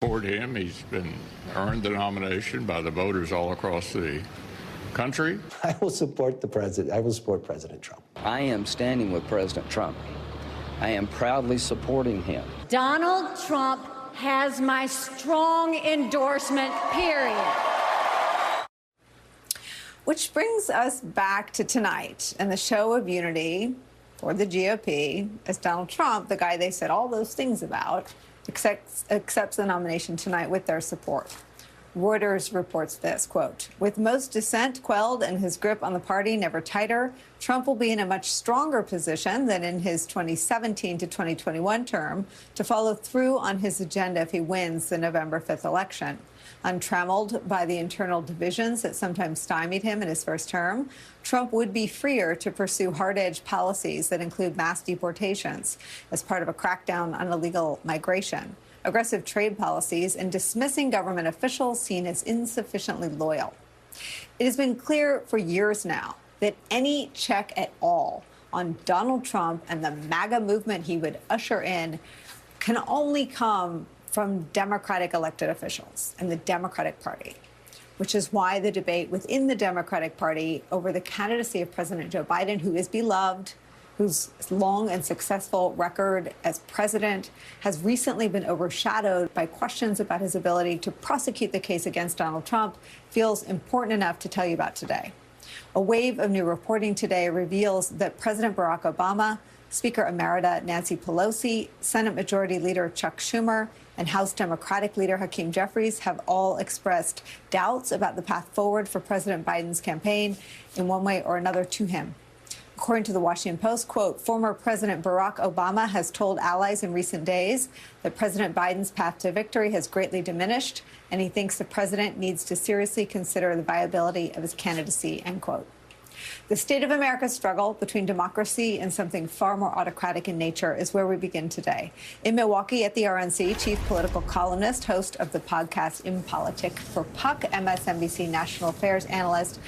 Support him. He's been earned the nomination by the voters all across the country. I will support the president. I will support President Trump. I am standing with President Trump. I am proudly supporting him. Donald Trump has my strong endorsement, period. Which brings us back to tonight and the show of unity for the GOP as Donald Trump, the guy they said all those things about, accepts the nomination tonight with their support. Reuters reports this, quote, with most dissent quelled and his grip on the party never tighter, Trump will be in a much stronger position than in his 2017 to 2021 term to follow through on his agenda if he wins the November 5th election. Untrammeled by the internal divisions that sometimes stymied him in his first term, Trump would be freer to pursue hard-edged policies that include mass deportations as part of a crackdown on illegal migration, aggressive trade policies, and dismissing government officials seen as insufficiently loyal. It has been clear for years now that any check at all on Donald Trump and the MAGA movement he would usher in can only come from Democratic elected officials and the Democratic Party, which is why the debate within the Democratic Party over the candidacy of President Joe Biden, who is beloved, whose long and successful record as president has recently been overshadowed by questions about his ability to prosecute the case against Donald Trump, feels important enough to tell you about today. A wave of new reporting today reveals that President Barack Obama, Speaker Emerita Nancy Pelosi, Senate Majority Leader Chuck Schumer, and House Democratic Leader Hakeem Jeffries have all expressed doubts about the path forward for President Biden's campaign in one way or another to him. According to the Washington Post, quote, former President Barack Obama has told allies in recent days that President Biden's path to victory has greatly diminished, and he thinks the president needs to seriously consider the viability of his candidacy, end quote. The state of America's struggle between democracy and something far more autocratic in nature is where we begin today. In Milwaukee at the RNC, chief political columnist, host of the podcast In Politic for Puck, MSNBC national affairs analyst,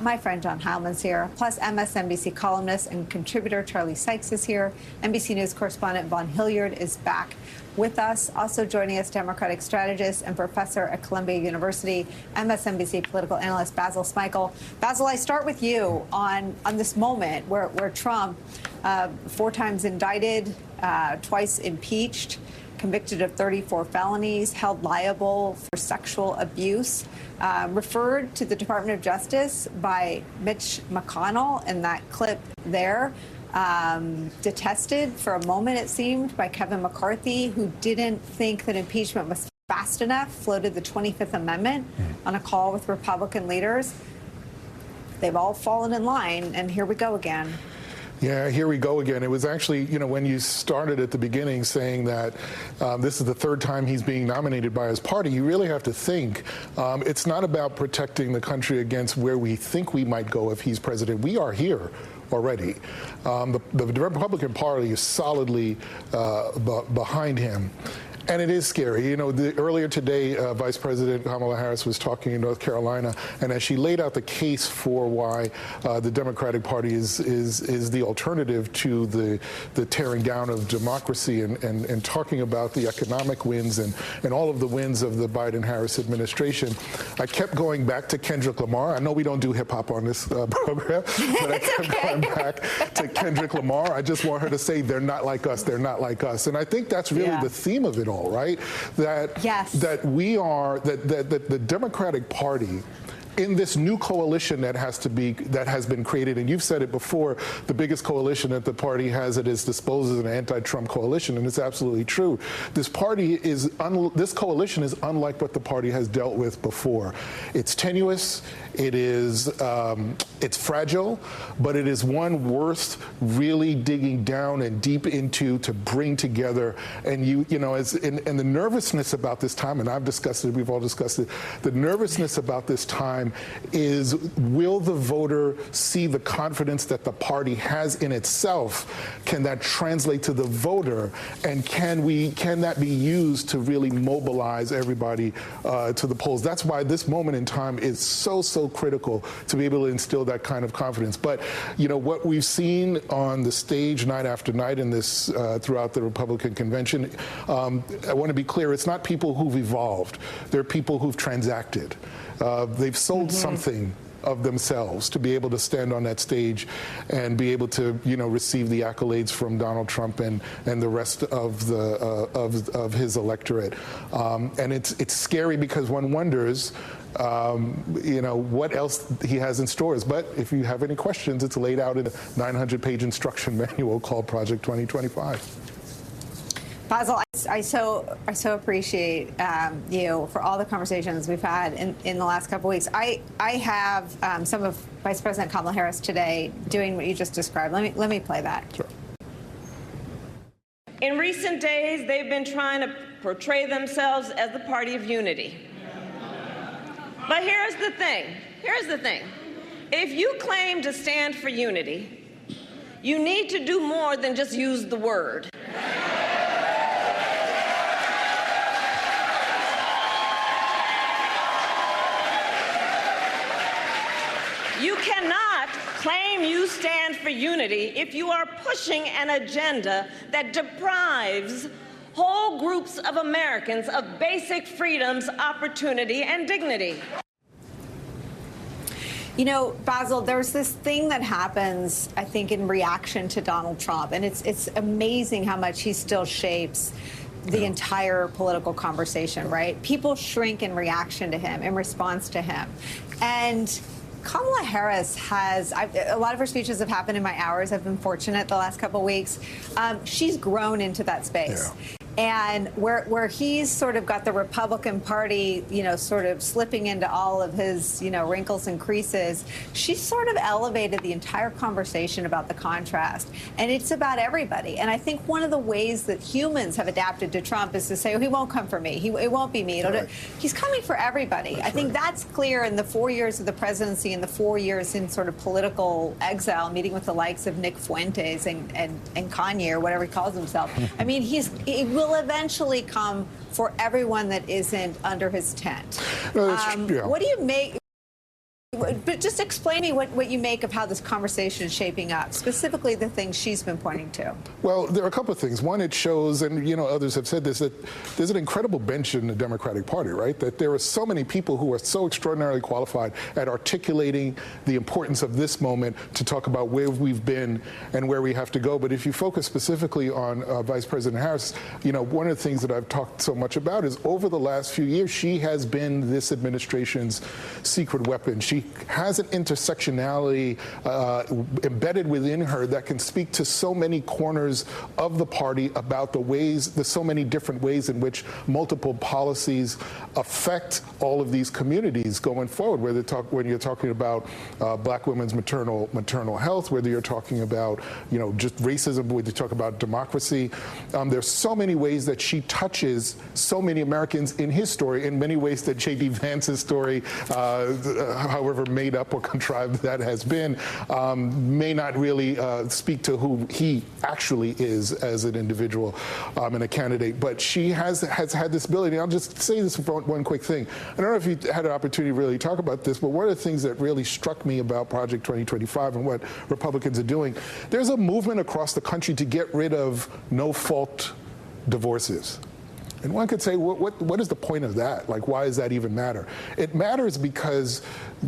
my friend John Heilman's here, plus MSNBC columnist and contributor Charlie Sykes is here. NBC News correspondent Vaughn Hilliard is back with us. Also joining us, Democratic strategist and professor at Columbia University, MSNBC political analyst Basil Smikle. Basil, I start with you on this moment where Trump, 4 times indicted, twice impeached, convicted of 34 felonies, held liable for sexual abuse, referred to the Department of Justice by Mitch McConnell in that clip there. Detested for a moment, it seemed, by Kevin McCarthy, who didn't think that impeachment was fast enough, floated the 25th Amendment on a call with Republican leaders. They've all fallen in line, and here we go again. Yeah, here we go again. It was actually, when you started at the beginning saying that this is the 3rd time he's being nominated by his party, you really have to think it's not about protecting the country against where we think we might go if he's president. We are here already. The Republican Party is solidly behind him. And it is scary. Earlier today, Vice President Kamala Harris was talking in North Carolina, and as she laid out the case for why the Democratic Party is the alternative to the tearing down of democracy and talking about the economic wins and all of the wins of the Biden-Harris administration, I kept going back to Kendrick Lamar. I know we don't do hip-hop on this program, but I kept going back to Kendrick Lamar. I just want her to say, they're not like us, they're not like us. And I think that's really the theme of it all. Right? That the Democratic Party, in this new coalition that has been created, and you've said it before, the biggest coalition that the party has at its disposal is an anti-Trump coalition, and it's absolutely true. This coalition is unlike what the party has dealt with before. It's tenuous. It is it's fragile, but it is one worth really digging down and deep into to bring together. And and the nervousness about this time, and I've discussed it, we've all discussed it, the nervousness about this time time is, will the voter see the confidence that the party has in itself? Can that translate to the voter? And can that be used to really mobilize everybody to the polls? That's why this moment in time is so critical, to be able to instill that kind of confidence. But, what we've seen on the stage night after night in this throughout the Republican convention, I want to be clear, it's not people who've evolved. They're people who've transacted. They've sold something of themselves to be able to stand on that stage and be able to, receive the accolades from Donald Trump and the rest of of his electorate. And it's scary because one wonders, what else he has in stores. But if you have any questions, it's laid out in a 900-page instruction manual called Project 2025. Basil, I so appreciate you for all the conversations we've had in the last couple of weeks. I have some of Vice President Kamala Harris today doing what you just described. Let me play that. Sure. In recent days, they've been trying to portray themselves as the party of unity. But here's the thing. If you claim to stand for unity, you need to do more than just use the word. You cannot claim you stand for unity if you are pushing an agenda that deprives whole groups of Americans of basic freedoms, opportunity, and dignity. Basil, there's this thing that happens, I think, in reaction to Donald Trump, and it's amazing how much he still shapes the entire political conversation, right? People shrink in reaction to him, in response to him. And Kamala Harris has, a lot of her speeches have happened in my hours. I've been fortunate the last couple of weeks. She's grown into that space. Yeah. And where he's sort of got the Republican Party, sort of slipping into all of his, wrinkles and creases, she's sort of elevated the entire conversation about the contrast. And it's about everybody. And I think one of the ways that humans have adapted to Trump is to say, oh, he won't come for me. It won't be me. Right. He's coming for everybody. I think that's clear in the 4 years of the presidency and the 4 years in sort of political exile, meeting with the likes of Nick Fuentes and Kanye, or whatever he calls himself. I mean, he will eventually come for everyone that isn't under his tent. No, what do you make? But just explain me what you make of how this conversation is shaping up, specifically the things she's been pointing to. Well, there are a couple of things. One, it shows, and others have said this, that there's an incredible bench in the Democratic Party, right? That there are so many people who are so extraordinarily qualified at articulating the importance of this moment to talk about where we've been and where we have to go. But if you focus specifically on Vice President Harris, one of the things that I've talked so much about is over the last few years, she has been this administration's secret weapon. She has an intersectionality embedded within her that can speak to so many corners of the party about the so many different ways in which multiple policies affect all of these communities going forward, whether you're talking about black women's maternal health, whether you're talking about just racism, whether you talk about democracy. There's so many ways that she touches so many Americans in his story, in many ways that J.D. Vance's story, however made up or contrived that has been, may not really speak to who he actually is as an individual and a candidate. But she has had this ability. I'll just say this one quick thing. I don't know if you had an opportunity to really talk about this, but one of the things that really struck me about Project 2025 and what Republicans are doing, there's a movement across the country to get rid of no-fault divorces. And one could say, what is the point of that? Like, why does that even matter? It matters because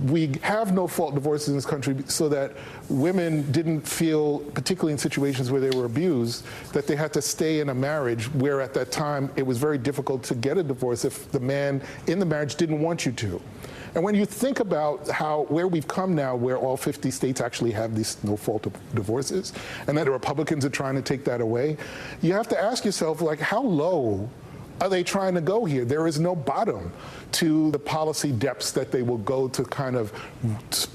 we have no-fault divorces in this country so that women didn't feel, particularly in situations where they were abused, that they had to stay in a marriage where at that time it was very difficult to get a divorce if the man in the marriage didn't want you to. And when you think about where we've come now, where all 50 states actually have these no-fault divorces, and that the Republicans are trying to take that away, you have to ask yourself, like, how low are they trying to go here? There is no bottom to the policy depths that they will go to kind of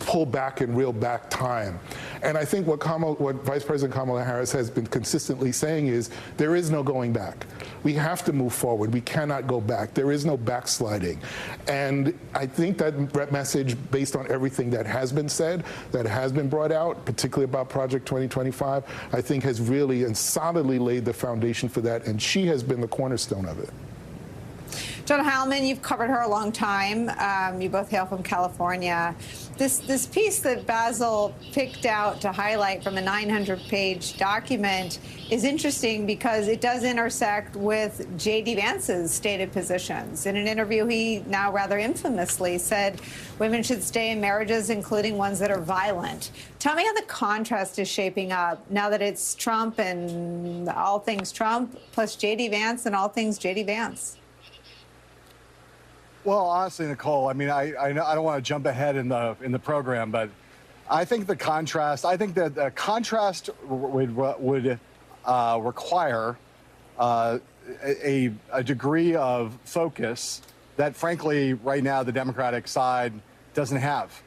pull back and reel back time. And I think what Vice President Kamala Harris has been consistently saying is there is no going back. We have to move forward. We cannot go back. There is no backsliding. And I think that message, based on everything that has been said, that has been brought out, particularly about Project 2025, I think has really and solidly laid the foundation for that, and she has been the cornerstone of it. John Heilman, you've covered her a long time. You both hail from California. This piece that Basil picked out to highlight from a 900-page document is interesting because it does intersect with J.D. Vance's stated positions. In an interview, he now rather infamously said women should stay in marriages, including ones that are violent. Tell me how the contrast is shaping up now that it's Trump and all things Trump, plus J.D. Vance and all things J.D. Vance. Well, honestly, Nicolle, I mean, I don't want to jump ahead in the program, but I think the contrast. I think that the contrast would require a degree of focus that, frankly, right now the Democratic side doesn't have,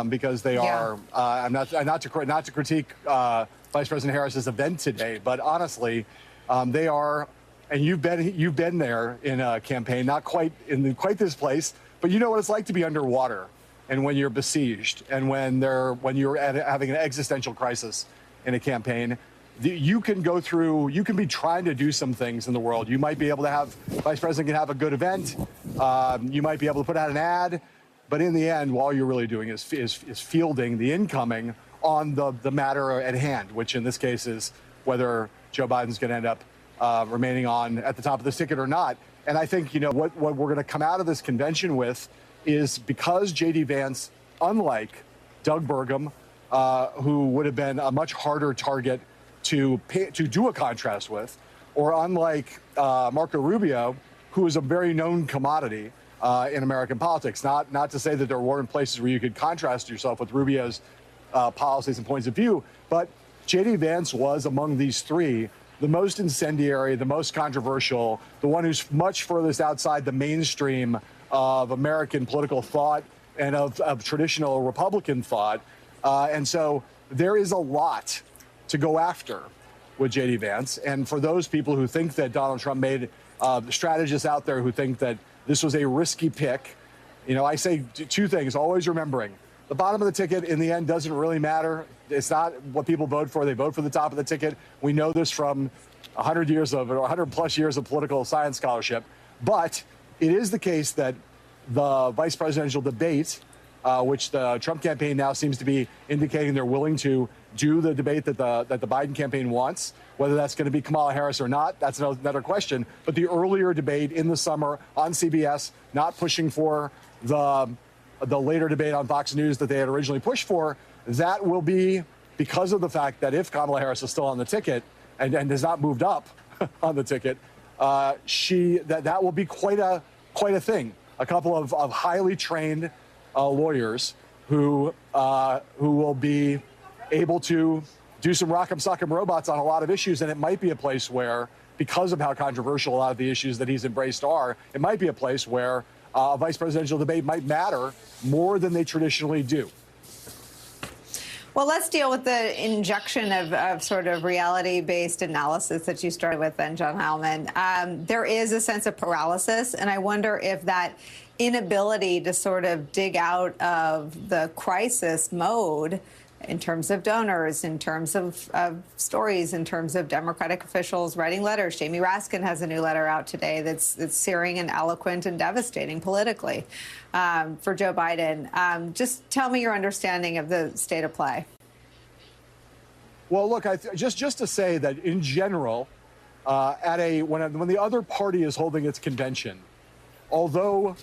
because they are. I'm not to critique Vice President Harris's event today, but honestly, they are. And you've been there in a campaign, not quite in quite this place, but you know what it's like to be underwater, and when you're besieged, and when you're having an existential crisis in a campaign. You can go through. You can be trying to do some things in the world. You might be able to have Vice President can have a good event. You might be able to put out an ad, but in the end, all you're really doing is fielding the incoming on the matter at hand, which in this case is whether Joe Biden's going to end up remaining on at the top of this ticket or not. And I think, what we're going to come out of this convention with is, because J.D. Vance, unlike Doug Burgum, who would have been a much harder target to do a contrast with, or unlike Marco Rubio, who is a very known commodity in American politics. Not to say that there weren't places where you could contrast yourself with Rubio's policies and points of view, but J.D. Vance was, among these three, the most incendiary, the most controversial, the one who's much furthest outside the mainstream of American political thought and of traditional Republican thought. And so there is a lot to go after with J.D. Vance. And for those people who think that Donald Trump made strategists out there who think that this was a risky pick, I say two things, always remembering. The bottom of the ticket, in the end, doesn't really matter. It's not what people vote for. They vote for the top of the ticket. We know this from 100 plus years of political science scholarship. But it is the case that the vice presidential debate, which the Trump campaign now seems to be indicating they're willing to do the debate that the Biden campaign wants, whether that's going to be Kamala Harris or not, that's another question. But the earlier debate in the summer on CBS, not pushing for the later debate on Fox News that they had originally pushed for, that will be because of the fact that if Kamala Harris is still on the ticket and has not moved up on the ticket, that will be quite a thing. A couple of highly trained lawyers who will be able to do some rock'em sock'em robots on a lot of issues, and it might be a place where, because of how controversial a lot of the issues that he's embraced are, it might be a place where a vice presidential debate might matter more than they traditionally do. Well, let's deal with the injection of sort of reality-based analysis that you started with then, John Heilman. There is a sense of paralysis, and I wonder if that inability to sort of dig out of the crisis mode in terms of donors, in terms of stories, in terms of Democratic officials writing letters. Jamie Raskin has a new letter out today that's searing and eloquent and devastating politically for Joe Biden. Just tell me your understanding of the state of play. Well, look, just to say that in general, when the other party is holding its convention, although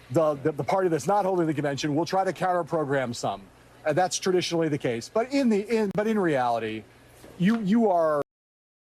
the party that's not holding the convention will try to counter-program some. That's traditionally the case. But in reality, you are